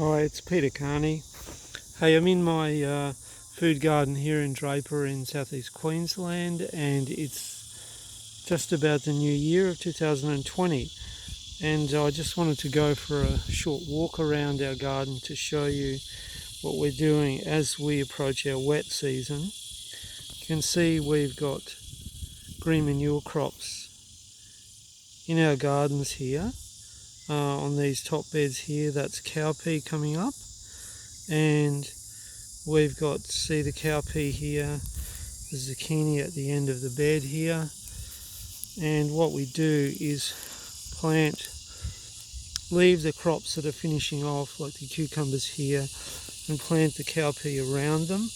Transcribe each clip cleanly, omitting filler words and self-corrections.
Hi, it's Peter Kearney. Hey, I'm in my food garden here in Draper in southeast Queensland, and it's just about the new year of 2020. And I just wanted to go for a short walk around our garden to show you what we're doing as we approach our wet season. You can see we've got green manure crops in our gardens here. On these top beds here, that's cowpea coming up, and we've got, see the cowpea here, the zucchini at the end of the bed here. And what we do is leave the crops that are finishing off, like the cucumbers here, and plant the cowpea around them,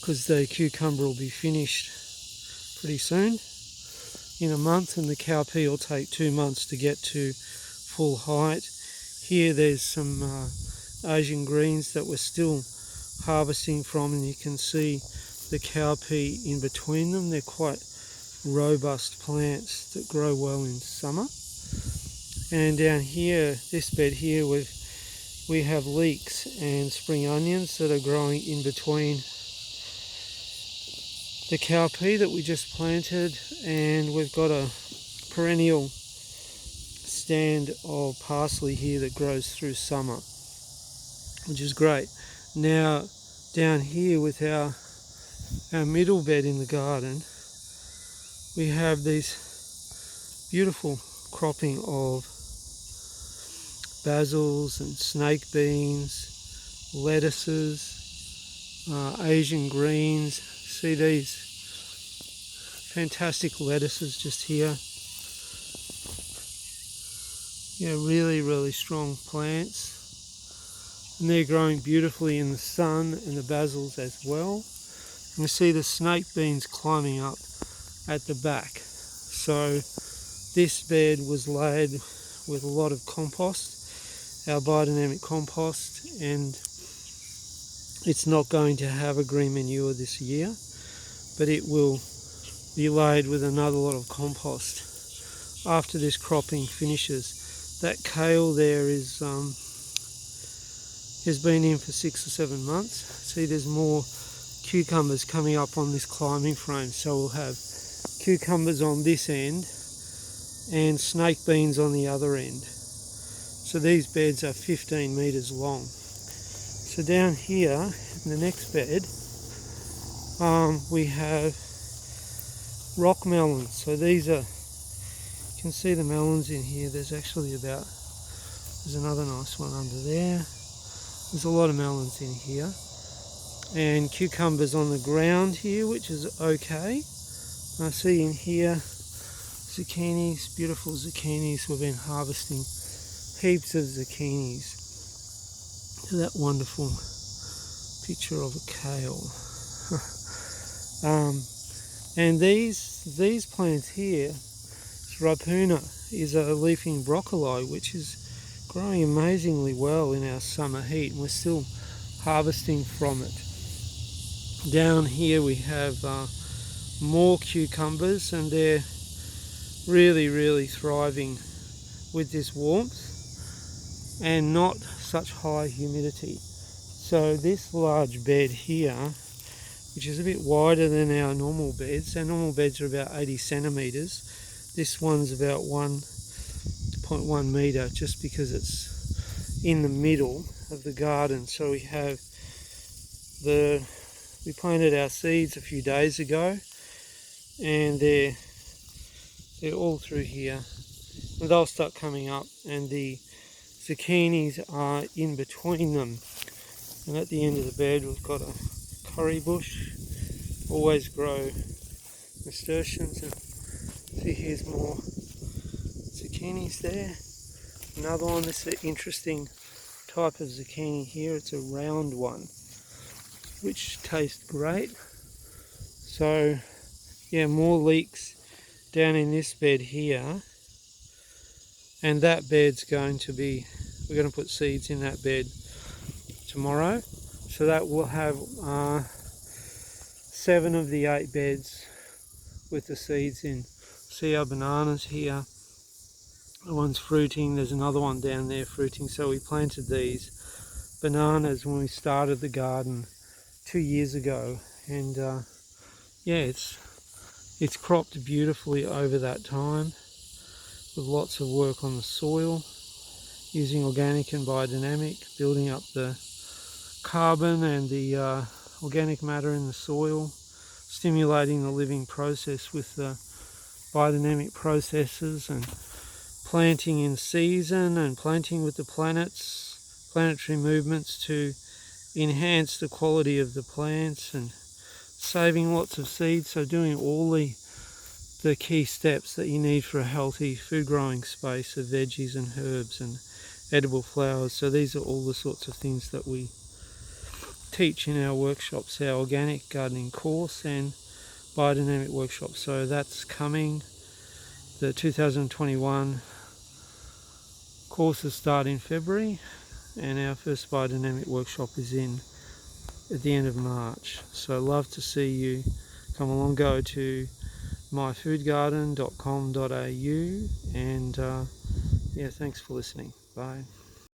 because the cucumber will be finished pretty soon, in a month, and the cowpea will take 2 months to get to full height. Here there's some Asian greens that we're still harvesting from, and you can see the cowpea in between them. They're quite robust plants that grow well in summer. And down here, this bed here, we have leeks and spring onions that are growing in between the cowpea that we just planted, and we've got a perennial stand of parsley here that grows through summer, which is great. Now down here with our middle bed in the garden, we have these beautiful cropping of basils and snake beans, lettuces, Asian greens. See these fantastic lettuces just here. Really strong plants, and they're growing beautifully in the sun, and the basils as well. And you see the snake beans climbing up at the back. So this bed was laid with a lot of compost, our biodynamic compost, and it's not going to have a green manure this year, but it will be laid with another lot of compost after this cropping finishes. That kale there has been in for 6 or 7 months. See, there's more cucumbers coming up on this climbing frame, so we'll have cucumbers on this end and snake beans on the other end. So these beds are 15 metres long. So down here in the next bed, we have rock melons. So these are, you can see the melons in here. There's another nice one under there. There's a lot of melons in here, and cucumbers on the ground here, which is okay. I see in here zucchinis, beautiful zucchinis. We've been harvesting heaps of zucchinis. That wonderful picture of a kale. And these plants here, Rapuna, is a leafing broccoli, which is growing amazingly well in our summer heat, and we're still harvesting from it. Down here we have more cucumbers, and they're really thriving with this warmth and not such high humidity. So this large bed here, which is a bit wider than our normal beds are about 80 centimetres. This one's about 1.1 metre, just because it's in the middle of the garden. So we planted our seeds a few days ago, and they're all through here, and they'll start coming up, and the zucchinis are in between them. And at the end of the bed we've got a curry bush. Always grow nasturtiums, and see, here's more zucchinis there. Another one, this is an interesting type of zucchini here. It's a round one, which tastes great. So yeah, more leeks down in this bed here, and that bed's we're going to put seeds in that bed tomorrow, so that will have 7 of the 8 beds with the seeds in. See our bananas here, one's fruiting, there's another one down there fruiting. So we planted these bananas when we started the garden 2 years ago, and yeah, it's cropped beautifully over that time with lots of work on the soil, using organic and biodynamic, building up the carbon and the organic matter in the soil, stimulating the living process with the biodynamic processes, and planting in season and planting with the planetary movements to enhance the quality of the plants, and saving lots of seeds. So doing all the key steps that you need for a healthy food growing space of veggies and herbs and edible flowers. So these are all the sorts of things that we teach in our workshops, our organic gardening course and biodynamic workshop. So that's coming. The 2021 courses start in February, and our first biodynamic workshop is at the end of March. So love to see you come along. Go to myfoodgarden.com.au, and yeah, thanks for listening. Bye.